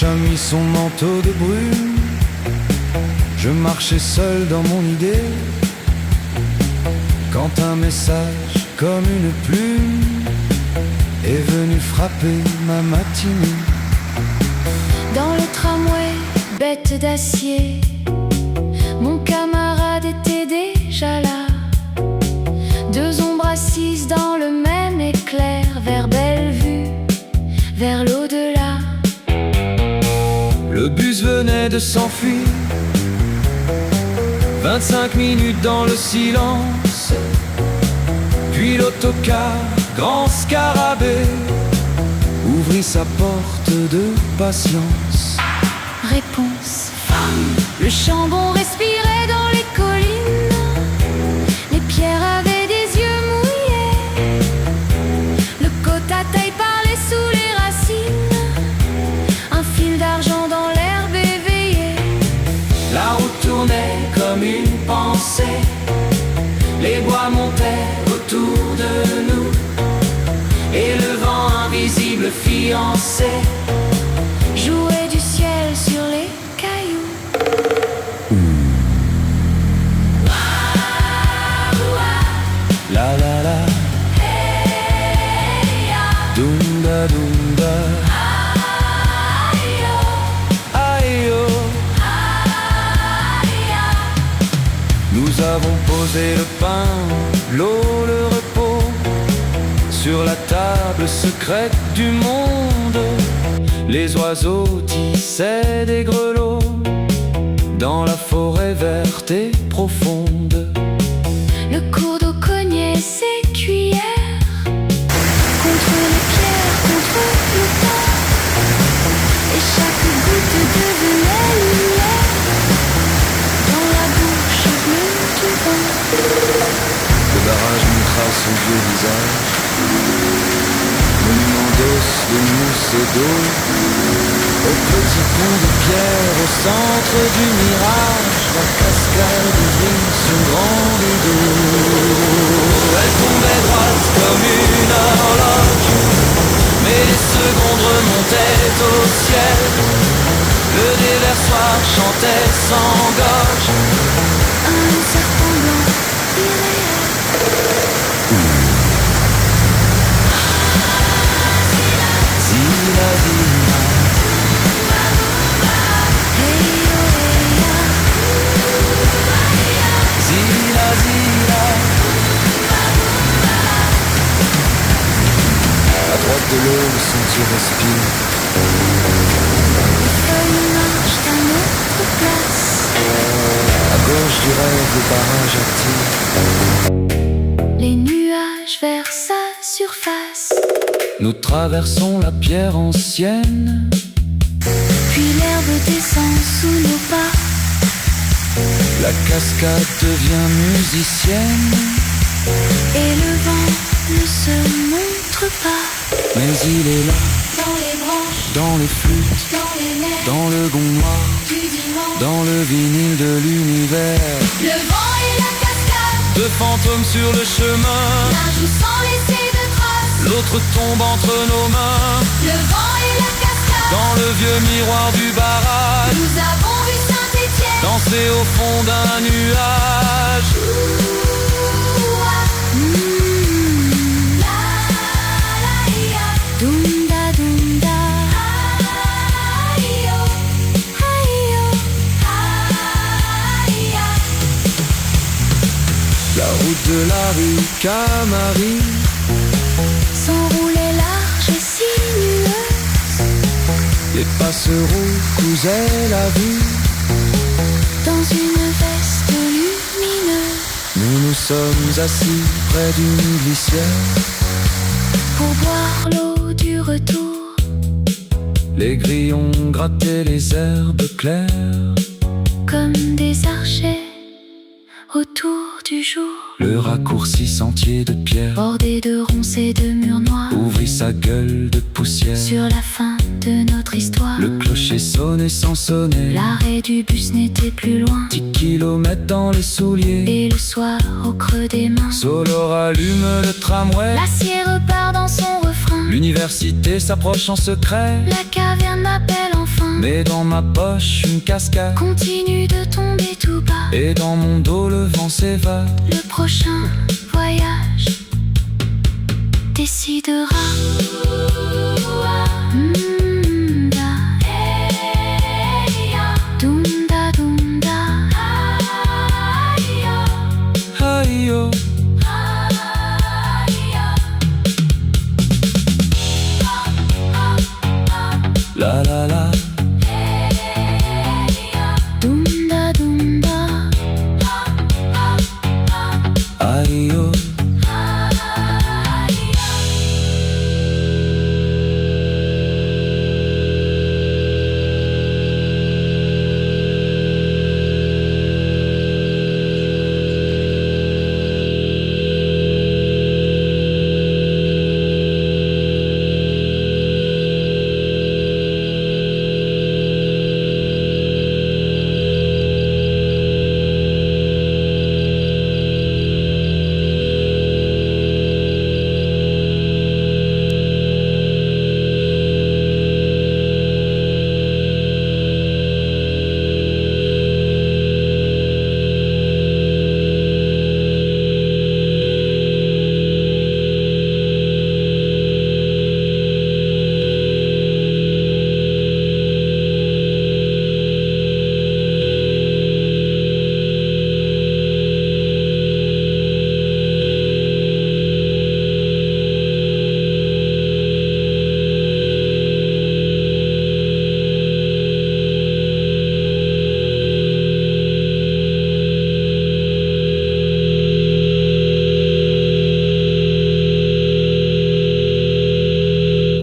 a mis son manteau de brume. Je marchais seul dans mon idée, quand un message comme une plume est venu frapper ma matinée. Dans le tramway, bête d'acier, mon camarade était déjà là. Deux ombres assises dans le même éclair, vers Bellevue, vers l'au-delà. Le bus venait de s'enfuir, 25 minutes dans le silence. Puis l'autocar, grand scarabée, ouvrit sa porte de patience. Réponse, le chambon respirait dans les collines. Les pierres avaient des yeux mouillés. Le côte à taille parlait sous les racines. Un fil d'argent dans l'herbe éveillée. La route tournait comme une pensée. Les bois montaient autour de nous. Et le vent invisible fiancé jouait du ciel sur les cailloux. La la la, Hey ya, dunda dunda, aïe yo, aïe oh. aïe ya. Nous avons posé le pain, l'eau, le repos sur la table secrète du monde. Les oiseaux tissaient des grelots dans la forêt verte et profonde. Le cours d'eau cognait ses cuillères contre les pierres, contre le temps. Et chaque goutte devenait lumière dans la bouche bleue du vent. Le barrage montra son vieux visage, monument d'os, de mousse et d'eau. Au petit pont de pierre, au centre du mirage, la cascade ouvrit son grand rideau. Elle tombait droite comme une horloge, mais les secondes remontaient au ciel. Le déversoir chantait sans gorge. Un serpent blanc irréel. Zila, zila, Hey yo, hey ya. zila, zila. À droite de l'eau, le sentier respire. Les feuilles marchent à notre place. À gauche du rêve, le barrage attire. Les nuages vers sa surface. Nous traversons la pierre ancienne. Puis l'herbe descend sous nos pas. La cascade devient musicienne, Et le vent ne se montre pas. mais il est là, Dans les branches, dans les flûtes, dans les neiges dans le gond noir, du dimanche. dans le vinyle de l'univers. Le vent et la cascade, Deux fantômes sur le chemin, l'un joue sans laisser de traces. l'autre tombe entre nos mains. Le vent et la cascade, Dans le vieux miroir du barrage, nous avons vu Saint-Étienne danser au fond d'un nuage. La la ya, dunda dunda, aïe yo, aïe yo, aïe ya. La route de la rue Camari S'enroulait large et sinueuse Les passereaux cousaient la vue. dans une veste lumineuse. Nous nous sommes assis près d'une glissière. Pour boire l'eau du retour, Les grillons grattaient les herbes claires. comme des archets autour du jour. Le raccourci sentier de pierre Bordé de ronces et de murs noirs, ouvrit sa gueule de poussière. sur la fin de notre histoire. Le clocher sonnait sans sonner. L'arrêt du bus n'était plus loin. 10 kilomètres dans les souliers. Et le soir, au creux des mains, Solo rallume le tramway. l'acier repart dans son refrain. L'université s'approche en secret. La caverne m'appelle enfin. Mais dans ma poche une cascade continue de tomber tout bas. Et dans mon dos le vent s'évade. Le prochain voyage décidera.